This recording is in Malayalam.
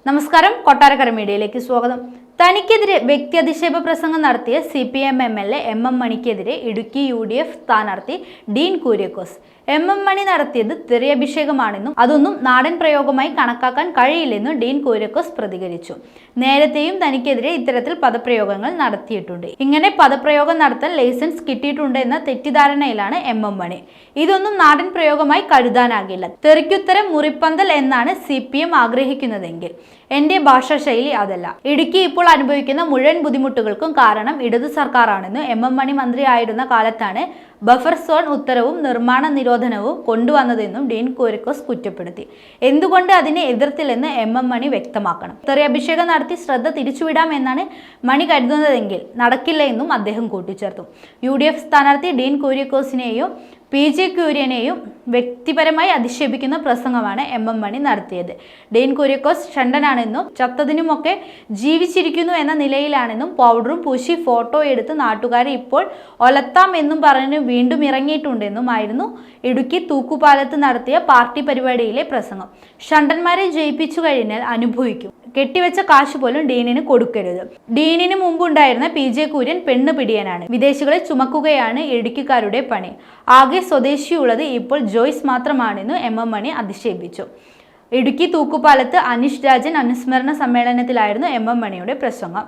നമസ്കാരം, കൊട്ടാരക്കര മീഡിയയിലേക്ക് സ്വാഗതം. തനിക്കെതിരെ വ്യക്തിയധിക്ഷേപ പ്രസംഗം നടത്തിയ CPM MLA MM മണിക്കെതിരെ Idukki UDF സ്ഥാനാർത്ഥി ഡീൻ കുര്യക്കോസ്. MM മണി നടത്തിയത് തെറിയഭിഷേകമാണെന്നും അതൊന്നും നാടൻ പ്രയോഗമായി കണക്കാക്കാൻ കഴിയില്ലെന്നും ഡീൻ കുര്യക്കോസ് പ്രതികരിച്ചു. നേരത്തെയും തനിക്കെതിരെ ഇത്തരത്തിൽ പദപ്രയോഗങ്ങൾ നടത്തിയിട്ടുണ്ട്. ഇങ്ങനെ പദപ്രയോഗം നടത്താൻ ലൈസൻസ് കിട്ടിയിട്ടുണ്ട് എന്ന തെറ്റിദ്ധാരണയിലാണ് MM മണി. ഇതൊന്നും നാടൻ പ്രയോഗമായി കരുതാനാകില്ല. തെറിക്കുത്തരം മുറിപ്പന്തൽ എന്നാണ് CPM ആഗ്രഹിക്കുന്നതെങ്കിൽ എന്റെ ഭാഷാ ശൈലി അതല്ല. ഇടുക്കി ഇപ്പോൾ അനുഭവിക്കുന്ന മുഴുവൻ ബുദ്ധിമുട്ടുകൾക്കും കാരണം ഇടതു സർക്കാരാണെന്നും MM മണി മന്ത്രിയായിരുന്ന കാലത്താണ് ബഫർ സോൺ ഉത്തരവും നിർമ്മാണ നിരോധനവും കൊണ്ടുവന്നതെന്നും ഡീൻ കുര്യക്കോസ് കുറ്റപ്പെടുത്തി. എന്തുകൊണ്ട് അതിനെ എതിർത്തില്ലെന്ന് MM മണി വ്യക്തമാക്കണം. തെറിയഭിഷേകം നടത്തി ശ്രദ്ധ തിരിച്ചുവിടാം എന്നാണ് മണി കരുതുന്നതെങ്കിൽ നടക്കില്ല എന്നും അദ്ദേഹം കൂട്ടിച്ചേർത്തു. UDF സ്ഥാനാർത്ഥി ഡീൻ കുര്യക്കോസിനെയും PJ കുര്യനെയും വ്യക്തിപരമായി അധിക്ഷേപിക്കുന്ന പ്രസംഗമാണ് MM മണി നടത്തിയത്. ഡീൻ കുര്യക്കോസ് ഷണ്ടനാണെന്നും ചത്തതിനുമൊക്കെ ജീവിച്ചിരിക്കുന്നു എന്ന നിലയിലാണെന്നും പൗഡറും പൂശി ഫോട്ടോ എടുത്ത് നാട്ടുകാരെ ഇപ്പോൾ ഒലത്താം എന്നും പറഞ്ഞ് വീണ്ടും ഇറങ്ങിയിട്ടുണ്ടെന്നുമായിരുന്നു ഇടുക്കി തൂക്കുപാലത്ത് നടത്തിയ പാർട്ടി പരിപാടിയിലെ പ്രസംഗം. ഷണ്ടന്മാരെ ജയിപ്പിച്ചു കഴിഞ്ഞാൽ അനുഭവിക്കും. കെട്ടിവെച്ച കാശ് പോലും ഡീനിന് കൊടുക്കരുത്. ഡീനിന് മുമ്പുണ്ടായിരുന്ന PJ കുര്യൻ പെണ്ണ് പിടിയനാണ്. വിദേശികളെ ചുമക്കുകയാണ് ഇടുക്കിക്കാരുടെ പണി. ആകെ സ്വദേശിയുള്ളത് ഇപ്പോൾ ജോയ്സ് മാത്രമാണെന്ന് MM മണി അധിക്ഷേപിച്ചു. ഇടുക്കി തൂക്കുപാലത്ത് അനീഷ് രാജൻ അനുസ്മരണ സമ്മേളനത്തിലായിരുന്നു MM മണിയുടെ പ്രസംഗം.